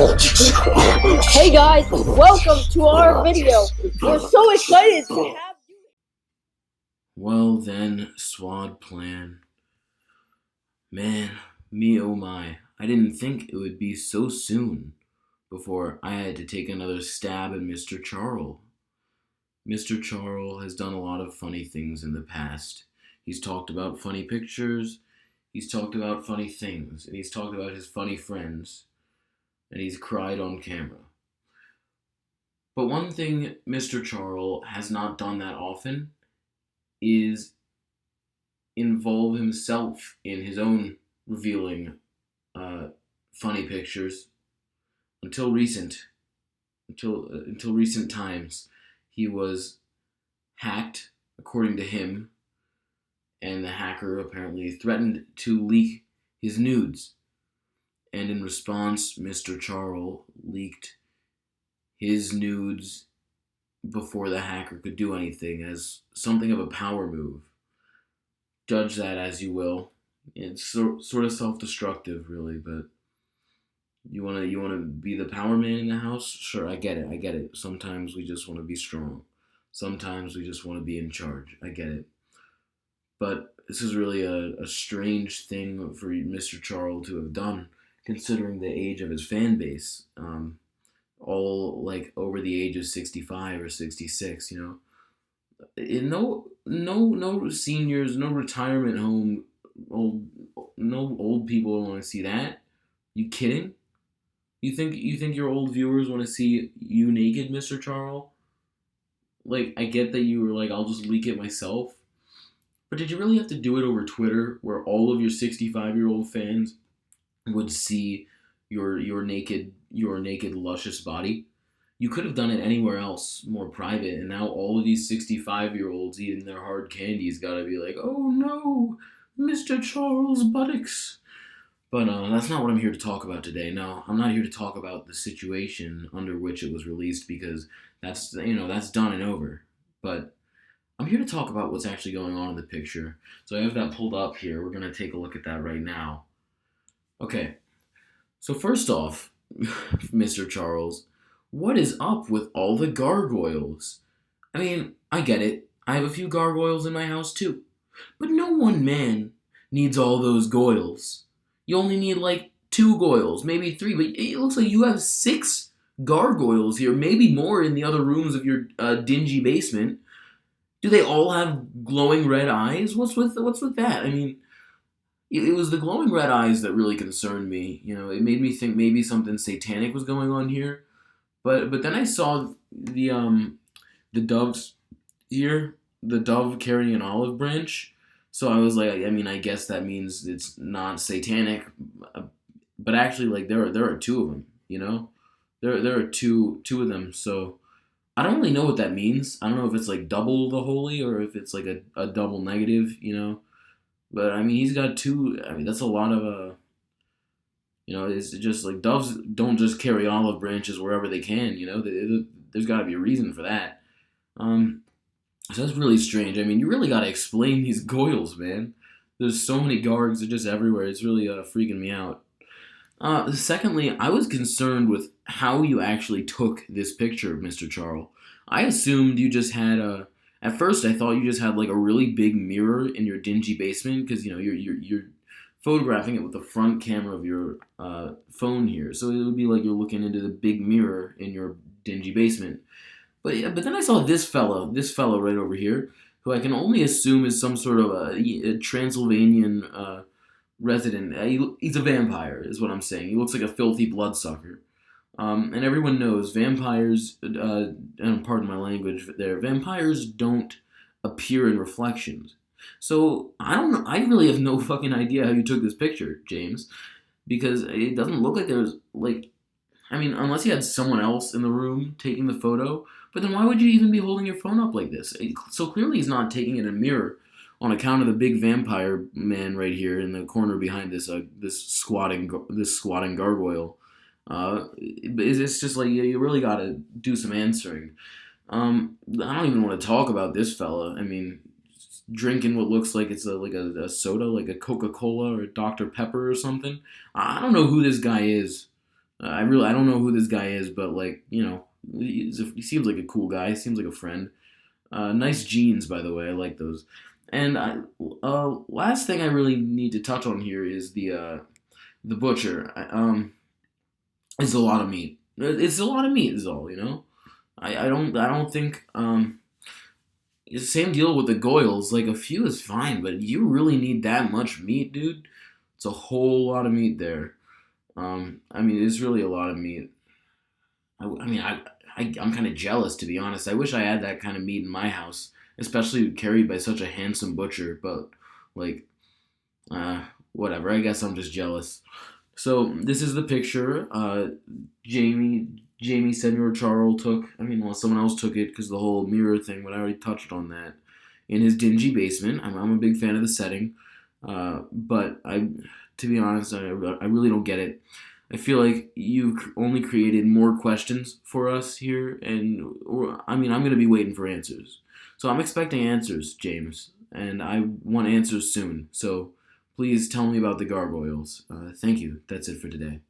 Hey guys, welcome to our video. We're so excited to have you. Well then, SWAT plan. Man, me oh my. I didn't think it would be so soon before I had to take another stab at Mr. Charles. Mr. Charles has done a lot of funny things in the past. He's talked about funny pictures, he's talked about funny things, and he's talked about his funny friends, and he's cried on camera. But one thing Mr. Charles has not done that often is involve himself in his own revealing funny pictures. Until recent times, he was hacked, according to him, and the hacker apparently threatened to leak his nudes. And in response, Mr. Charles leaked his nudes before the hacker could do anything, as something of a power move. Judge that as you will. It's sort of self-destructive, really, but you wanna be the power man in the house? Sure, I get it. Sometimes we just want to be strong. Sometimes we just want to be in charge. I get it. But this is really a strange thing for Mr. Charles to have done, considering the age of his fan base. All like over the age of 65 or 66, no seniors, no retirement home, no old people want to see that. You kidding? You think your old viewers want to see you naked, Mr. Charles? Like, I get that you were like, I'll just leak it myself. But did you really have to do it over Twitter, where all of your 65-year-old fans would see your naked luscious body? You could have done it anywhere else, more private, and now all of these 65-year-olds eating their hard candies gotta be like, oh no, Mr. Charles' buttocks. But that's not what I'm here to talk about today. No, I'm not here to talk about the situation under which it was released, because that's done and over. But I'm here to talk about what's actually going on in the picture. So I have that pulled up here. We're gonna take a look at that right now. Okay. So first off, Mr. Charles, what is up with all the gargoyles? I mean, I get it. I have a few gargoyles in my house too. But no one man needs all those goyles. You only need like 2 goyles, maybe 3, but it looks like you have 6 gargoyles here, maybe more in the other rooms of your dingy basement. Do they all have glowing red eyes? What's with that? I mean, it was the glowing red eyes that really concerned me. It made me think maybe something satanic was going on here. But then I saw the doves here, the dove carrying an olive branch. So I was like, I mean, I guess that means it's not satanic. But actually, like, there are 2 of them. There are two of them. So I don't really know what that means. I don't know if it's like double the holy or if it's like a double negative. But I mean, he's got 2. I mean, that's a lot of it's just like doves don't just carry olive branches wherever they can. There's got to be a reason for that. So that's really strange. I mean, you really got to explain these goyles, man. There's so many gargs, they're just everywhere. It's really freaking me out. Secondly, I was concerned with how you actually took this picture, Mr. Charles. I assumed you just had At first, I thought you just had like a really big mirror in your dingy basement, because you're photographing it with the front camera of your phone here, so it would be like you're looking into the big mirror in your dingy basement. But then I saw this fellow right over here, who I can only assume is some sort of a Transylvanian resident. He's a vampire, is what I'm saying. He looks like a filthy bloodsucker. And everyone knows vampires, and pardon my language there, vampires don't appear in reflections. So, I don't know, I really have no fucking idea how you took this picture, James, because it doesn't look like there's, like, I mean, unless you had someone else in the room taking the photo, but then why would you even be holding your phone up like this? So clearly he's not taking it in a mirror on account of the big vampire man right here in the corner behind this squatting gargoyle. It's just like you really got to do some answering. I don't even want to talk about this fella. I mean, drinking what looks like it's a soda, like a Coca-Cola or a Dr. Pepper or something. I don't know who this guy is. I don't know who this guy is, but like he seems like a cool guy. He seems like a friend. Nice jeans, by the way. I like those. And last thing I really need to touch on here is the butcher. It's a lot of meat. It's a lot of meat, is all. I don't think it's the same deal with the goyles. Like a few is fine, but you really need that much meat, dude. It's a whole lot of meat there. I mean, it's really a lot of meat. I mean, I'm kind of jealous, to be honest. I wish I had that kind of meat in my house, especially carried by such a handsome butcher. But like, whatever. I guess I'm just jealous. So this is the picture. Jamie Senor Charles took. I mean, well, someone else took it because the whole mirror thing. But I already touched on that. In his dingy basement. I'm a big fan of the setting. But to be honest, I really don't get it. I feel like you've only created more questions for us here, I mean, I'm gonna be waiting for answers. So I'm expecting answers, James, and I want answers soon. So please tell me about the gargoyles. Thank you. That's it for today.